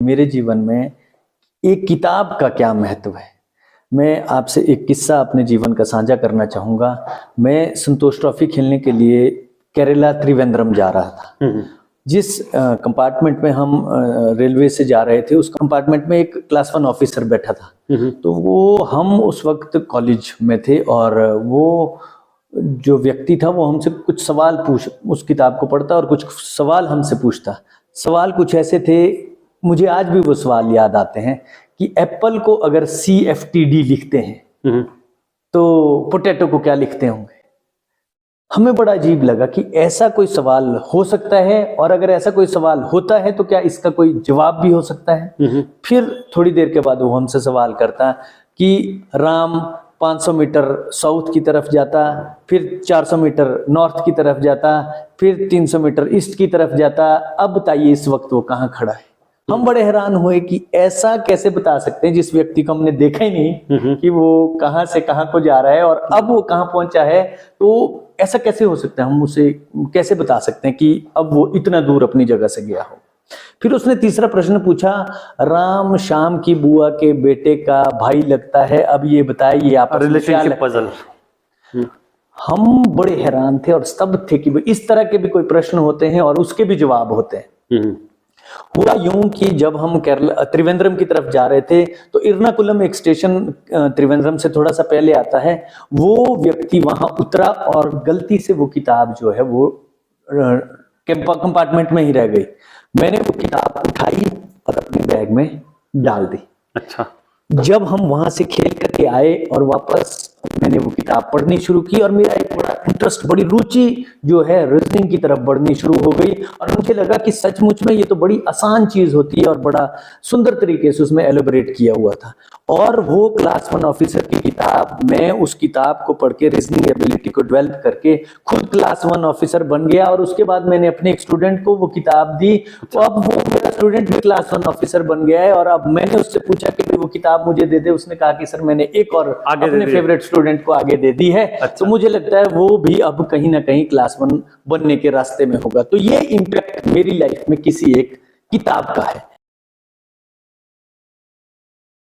मेरे जीवन में एक किताब का क्या महत्व है। मैं आपसे एक किस्सा अपने जीवन का साझा करना चाहूँगा। मैं संतोष ट्रॉफी खेलने के लिए केरला त्रिवेंद्रम जा रहा था। जिस कंपार्टमेंट में हम रेलवे से जा रहे थे, उस कंपार्टमेंट में एक क्लास 1 ऑफिसर बैठा था। तो वो हम उस वक्त कॉलेज में थे और वो जो व्यक्ति था वो हमसे कुछ सवाल उस किताब को पढ़ता और कुछ सवाल हमसे पूछता। सवाल कुछ ऐसे थे, मुझे आज भी वो सवाल याद आते हैं कि एप्पल को अगर CFTD लिखते हैं तो पोटैटो को क्या लिखते होंगे। हमें बड़ा अजीब लगा कि ऐसा कोई सवाल हो सकता है, और अगर ऐसा कोई सवाल होता है तो क्या इसका कोई जवाब भी हो सकता है। फिर थोड़ी देर के बाद वो हमसे सवाल करता कि राम 500 मीटर साउथ की तरफ जाता, फिर 400 मीटर नॉर्थ की तरफ जाता, फिर 300 मीटर ईस्ट की तरफ जाता, अब बताइए इस वक्त वो कहाँ खड़ा है। हम बड़े हैरान हुए कि ऐसा कैसे बता सकते हैं जिस व्यक्ति को हमने देखा ही नहीं कि वो कहाँ से कहाँ को जा रहा है और अब वो कहाँ पहुंचा है। तो ऐसा कैसे हो सकता है, हम उसे कैसे बता सकते हैं कि अब वो इतना दूर अपनी जगह से गया हो। फिर उसने तीसरा प्रश्न पूछा, राम श्याम की बुआ के बेटे का भाई लगता है, अब ये बताइए आप रिलेशनशिप पजल। हम बड़े हैरान थे और स्तब्ध थे कि इस तरह के भी कोई प्रश्न होते हैं और उसके भी जवाब होते हैं। हुआ यूं कि जब हम केरला त्रिवेंद्रम की तरफ जा रहे थे तो इरनाकुलम एक स्टेशन त्रिवेंद्रम से थोड़ा सा पहले आता है। वो व्यक्ति वहां उतरा और गलती से वो किताब जो है वो कंपार्टमेंट में ही रह गई। मैंने वो किताब उठाई और अपने बैग में डाल दी। अच्छा। जब हम वहां से खेल करके आए और वापस मैंने वो किताब पढ़नी शुरू की और मेरा एक बड़ा इंटरेस्ट, बड़ी रुचि जो है रीजनिंग की तरफ बढ़नी शुरू हो गई और मुझे लगा कि सचमुच में ये तो बड़ी आसान चीज होती है और बड़ा सुंदर तरीके से उसमें एलिब्रेट किया हुआ था। और वो क्लास 1 ऑफिसर की किताब, मैं उस किताब को पढ़ के रीजनिंग एबिलिटी को डेवलप करके खुद क्लास 1 ऑफिसर बन गया। और उसके बाद मैंने अपने एक स्टूडेंट को वो किताब दी, तो अब वो मेरा स्टूडेंट भी क्लास 1 ऑफिसर बन गया है। और अब मैंने उससे पूछा कि वो किताब मुझे दे दे, उसने कहा कि सर मैंने एक और अपने फेवरेट स्टूडेंट को आगे दे दी है। अच्छा। तो मुझे लगता है वो भी अब कहीं ना कहीं क्लास 1 बनने के रास्ते में होगा। तो ये इम्पैक्ट मेरी लाइफ में किसी एक किताब का है।